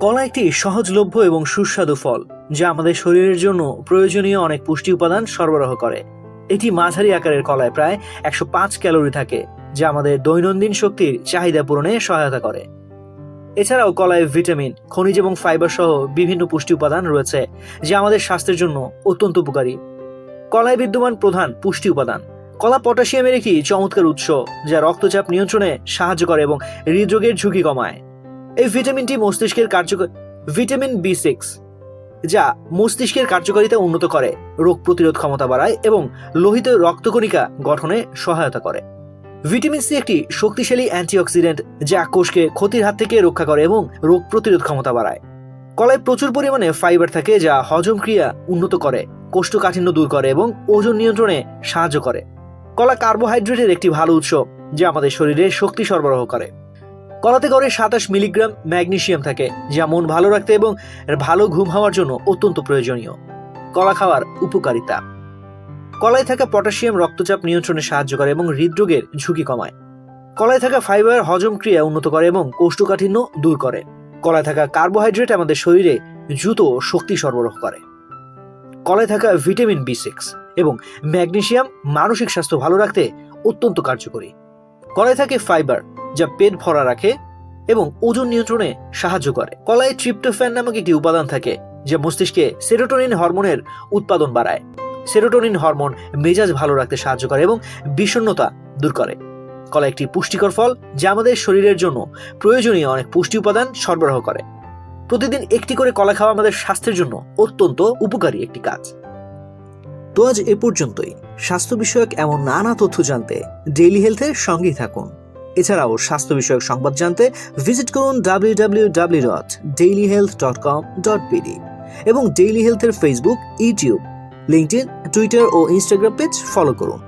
কলা একটি সহজলভ্য এবং সুস্বাদু ফল যা আমাদের শরীরের জন্য প্রয়োজনীয় অনেক পুষ্টি উপাদান সরবরাহ করে। এটি মাঝারি আকারের কলায় প্রায় 105 ক্যালোরি থাকে, যা আমাদের দৈনন্দিন শক্তির চাহিদা পূরণে সহায়তা করে। এছাড়াও কলায় ভিটামিন, খনিজ এবং ফাইবার সহ বিভিন্ন পুষ্টি উপাদান রয়েছে যা আমাদের স্বাস্থ্যের জন্য অত্যন্ত উপকারী। কলায় বিদ্যমান প্রধান পুষ্টি উপাদান: কলা পটাশিয়ামের একটি চমৎকার উৎস যা রক্তচাপ নিয়ন্ত্রণে সাহায্য করে এবং হৃদরোগের ঝুঁকি কমায়। এই ভিটামিনটি ভিটামিন B6 যা মস্তিষ্কের কার্যকারিতা উন্নত করে, রোগ প্রতিরোধ ক্ষমতা বাড়ায় এবং লোহিত রক্তকণিকা গঠনে সহায়তা করে। ভিটামিন সি একটি শক্তিশালী অ্যান্টিঅক্সিডেন্ট যা কোষকে ক্ষতির হাত থেকে রক্ষা করে এবং রোগ প্রতিরোধ ক্ষমতা বাড়ায়। কলায় প্রচুর পরিমাণে ফাইবার থাকে যা হজম ক্রিয়া উন্নত করে, কোষ্ঠকাঠিন্য দূর করে এবং ওজন নিয়ন্ত্রণে সাহায্য করে। কলা কার্বোহাইড্রেটের একটি ভালো উৎস যা আমাদের শরীরে শক্তি সরবরাহ করে। কলাতে গড়ে 27 মিলিগ্রাম ম্যাগনেসিয়াম থাকে যা মন ভালো রাখতে এবং ভালো ঘুম হওয়ার জন্য অত্যন্ত প্রয়োজনীয়। কলা খাওয়ার উপকারিতা: কলায় থাকা পটাশিয়াম রক্তচাপ নিয়ন্ত্রণে সাহায্য করে এবং হৃদরোগের ঝুঁকি কমায়। কলায় থাকা ফাইবার হজম ক্রিয়া উন্নত করে এবং কোষ্ঠকাঠিন্য দূর করে। কলায় থাকা কার্বোহাইড্রেট আমাদের শরীরে দ্রুত শক্তি সরবরাহ করে। কলায় থাকা ভিটামিন B6 এবং ম্যাগনেসিয়াম মানসিক স্বাস্থ্য ভালো রাখতে অত্যন্ত কার্যকরী। কলায় থাকে ফাইবার যা পেট ভরা রাখে এবং ওজন নিয়ন্ত্রণে সাহায্য করে। কলায় ট্রিপ্টোফ্যান নামক একটি উপাদান থাকে যা মস্তিষ্কে সেরোটোনিন হরমোনের উৎপাদন বাড়ায়। সেরোটোনিন হরমোন মেজাজ ভালো রাখতে সাহায্য করে এবং বিষণ্ণতা দূর করে। কলা একটি পুষ্টিকর ফল যা আমাদের শরীরের জন্য প্রয়োজনীয় অনেক পুষ্টি উপাদান সরবরাহ করে। প্রতিদিন একটি করে কলা খাওয়া আমাদের স্বাস্থ্যের জন্য অত্যন্ত উপকারী একটি কাজ। তো আজ এ পর্যন্তই। স্বাস্থ্য বিষয়ক এমন নানা তথ্য জানতে ডেইলি হেলথের সঙ্গেই থাকুন। এছাড়াও স্বাস্থ্য বিষয়ক সংবাদ জানতে ভিজিট করুন www.dailyhealth.com.pd এবং ডেইলি হেলথের ফেসবুক, ইউটিউব, লিঙ্কডইন, টুইটার ও ইনস্টাগ্রাম পেজ ফলো করুন।